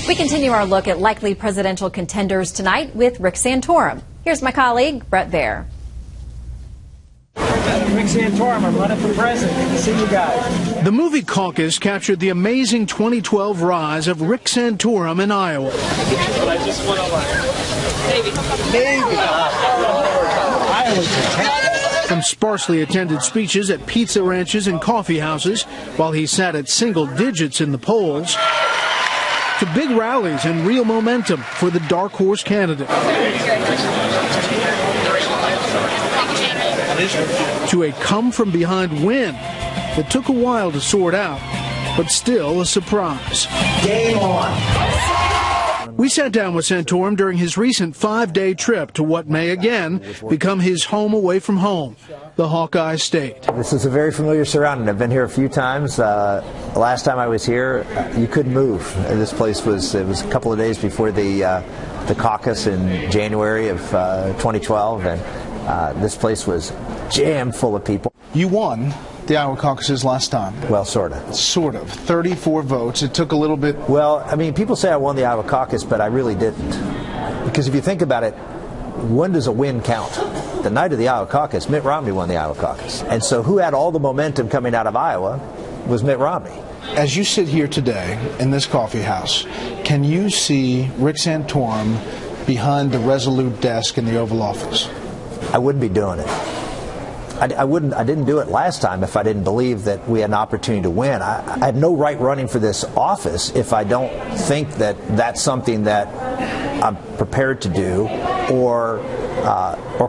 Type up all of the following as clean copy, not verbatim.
We continue our look at likely presidential contenders tonight with Rick Santorum. Here's my colleague, Bret Baier. Rick Santorum, I'm running for president. Good to see you guys. The movie Caucus captured the amazing 2012 rise of Rick Santorum in Iowa. But I just want to maybe. From sparsely attended speeches at pizza ranches and coffee houses, while he sat at single digits in the polls, to big rallies and real momentum for the dark horse candidate. To a come-from-behind win that took a while to sort out, but still a surprise. Game on. We sat down with Santorum during his recent 5-day trip to what may again become his home away from home, the Hawkeye State. This is a very familiar surrounding. I've been here a few times. The last time I was here, you couldn't move. This place was a couple of days before the caucus in January of 2012, and this place was jammed full of people. You won the Iowa caucuses last time. Well, sort of. Sort of. 34 votes. It took a little bit. Well, I mean, people say I won the Iowa caucus, but I really didn't. Because if you think about it, when does a win count? The night of the Iowa caucus, Mitt Romney won the Iowa caucus. And so who had all the momentum coming out of Iowa was Mitt Romney. As you sit here today in this coffee house, can you see Rick Santorum behind the resolute desk in the Oval Office? I wouldn't be doing it. I didn't do it last time if I didn't believe that we had an opportunity to win. I have no right running for this office if I don't think that that's something that I'm prepared to do or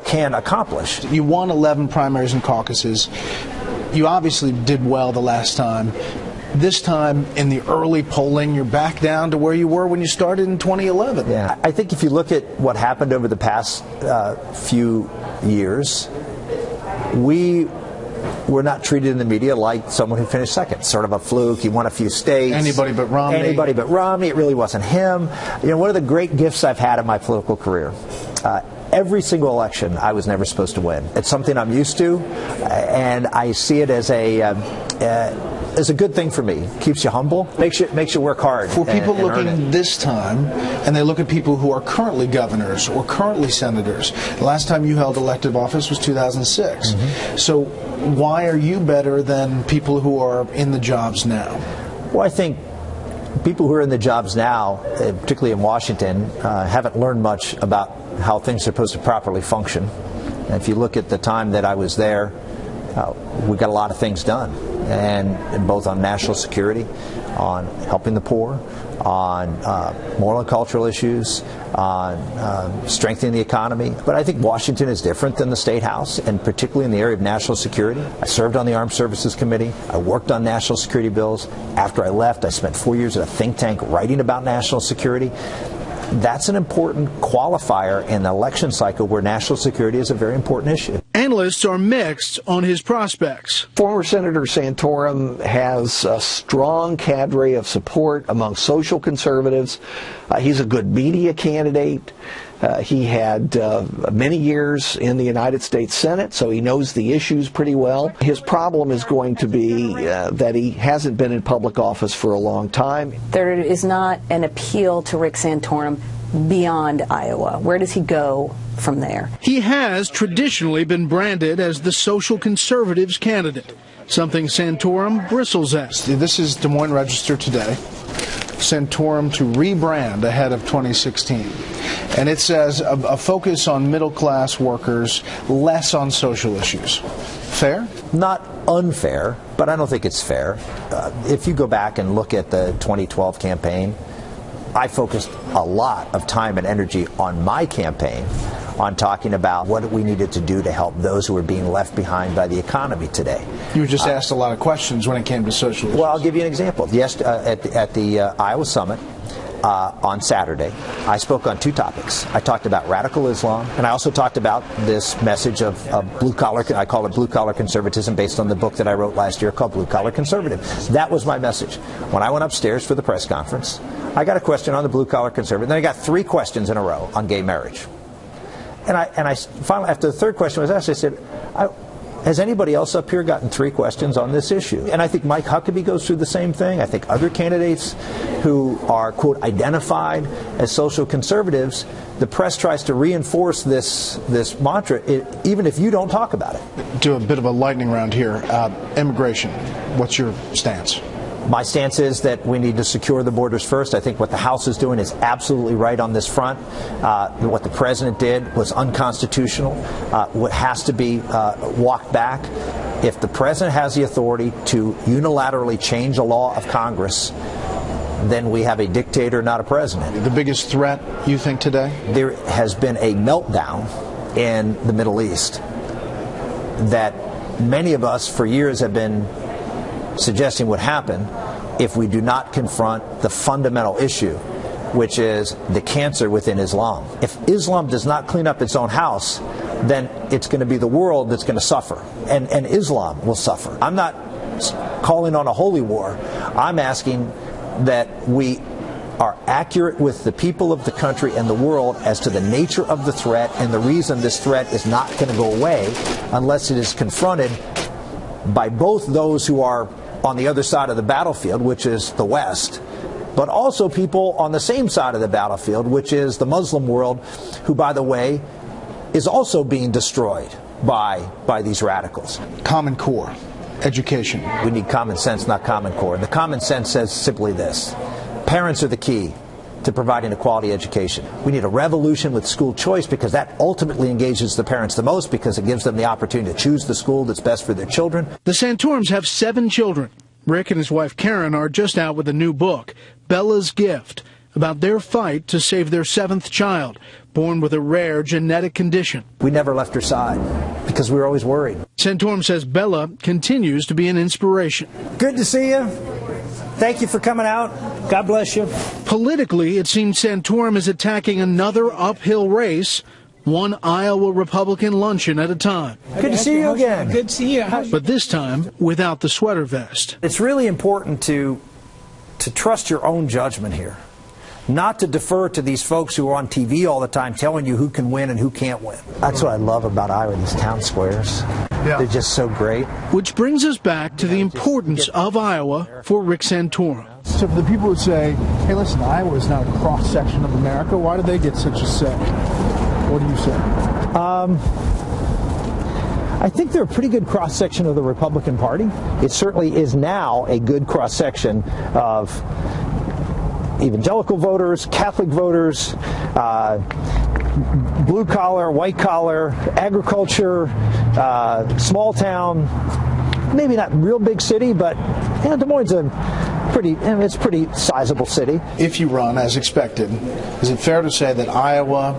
can accomplish. You won 11 primaries and caucuses. You obviously did well the last time. This time, in the early polling, you're back down to where you were when you started in 2011. Yeah, I think if you look at what happened over the past few years, we were not treated in the media like someone who finished second. Sort of a fluke. He won a few states. Anybody but Romney. Anybody but Romney. It really wasn't him. You know, one of the great gifts I've had in my political career, every single election I was never supposed to win. It's something I'm used to, and I see it as a good thing for me. Keeps you humble, makes you work hard. For people looking this time, and they look at people who are currently governors or currently senators, the last time you held elective office was 2006. Mm-hmm. So why are you better than people who are in the jobs now? Well, I think people who are in the jobs now, particularly in Washington, haven't learned much about how things are supposed to properly function. And if you look at the time that I was there, we got a lot of things done. And both on national security, on helping the poor, on moral and cultural issues, on strengthening the economy. But I think Washington is different than the State House, and particularly in the area of national security. I served on the Armed Services Committee. I worked on national security bills. After I left, I spent 4 years at a think tank writing about national security. That's an important qualifier in the election cycle where national security is a very important issue. Analysts are mixed on his prospects. Former Senator Santorum has a strong cadre of support among social conservatives. He's a good media candidate. He had many years in the United States Senate, so he knows the issues pretty well. His problem is going to be that he hasn't been in public office for a long time. There is not an appeal to Rick Santorum beyond Iowa. Where does he go from there? He has traditionally been branded as the social conservatives candidate, something Santorum bristles at. This is Des Moines Register today. Santorum to rebrand ahead of 2016. And it says a focus on middle-class workers, less on social issues. Fair? Not unfair, but I don't think it's fair. If you go back and look at the 2012 campaign, I focused a lot of time and energy on my campaign on talking about what we needed to do to help those who are being left behind by the economy today. You were just asked a lot of questions when it came to social issues. Well, I'll give you an example. Yes, at the Iowa Summit on Saturday, I spoke on two topics. I talked about radical Islam, and I also talked about this message of blue-collar, I call it blue-collar conservatism based on the book that I wrote last year called Blue-Collar Conservative. That was my message. When I went upstairs for the press conference, I got a question on the blue-collar conservative, then I got 3 questions in a row on gay marriage. And I finally, after the third question was asked, I said, Has anybody else up here gotten 3 questions on this issue? And I think Mike Huckabee goes through the same thing. I think other candidates who are, quote, identified as social conservatives, the press tries to reinforce this mantra, even if you don't talk about it. Do a bit of a lightning round here. Immigration, what's your stance? My stance is that we need to secure the borders first. I think what the House is doing is absolutely right on this front. What the President did was unconstitutional. What has to be walked back. If the President has the authority to unilaterally change a law of Congress, then we have a dictator, not a president. The biggest threat, you think, today? There has been a meltdown in the Middle East that many of us for years have been suggesting would happen if we do not confront the fundamental issue, which is the cancer within Islam. If Islam does not clean up its own house, then it's going to be the world that's going to suffer, and Islam will suffer. I'm not calling on a holy war. I'm asking that we are accurate with the people of the country and the world as to the nature of the threat and the reason this threat is not going to go away unless it is confronted by both those who are on the other side of the battlefield, which is the West, but also people on the same side of the battlefield, which is the Muslim world, who, by the way, is also being destroyed by these radicals. Common Core, education. We need common sense, not Common Core. The common sense says simply this: parents are the key to providing a quality education. We need a revolution with school choice, because that ultimately engages the parents the most, because it gives them the opportunity to choose the school that's best for their children. The Santorums have 7 children. Rick and his wife Karen are just out with a new book, Bella's Gift, about their fight to save their 7th child, born with a rare genetic condition. We never left her side because we were always worried. Santorum says Bella continues to be an inspiration. Good to see you. Thank you for coming out. God bless you. Politically, it seems Santorum is attacking another uphill race, one Iowa Republican luncheon at a time. Good to see you again. Good to see you. But this time, without the sweater vest. It's really important to trust your own judgment here, not to defer to these folks who are on TV all the time telling you who can win and who can't win. That's what I love about Iowa, these town squares. Yeah. They're just so great. Which brings us back to the importance of Iowa for Rick Santorum. So for the people who say, hey, listen, Iowa is not a cross-section of America, why do they get such a say? What do you say? I think they're a pretty good cross-section of the Republican Party. It certainly is now a good cross-section of evangelical voters, Catholic voters, blue-collar, white-collar, agriculture, small town, maybe not real big city, but Des Moines is a pretty sizable city. If you run as expected, is it fair to say that Iowa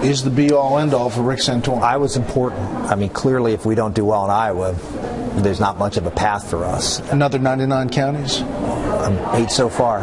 is the be-all, end-all for Rick Santorum? Iowa's important. I mean, clearly, if we don't do well in Iowa, there's not much of a path for us. Another 99 counties? 8 so far.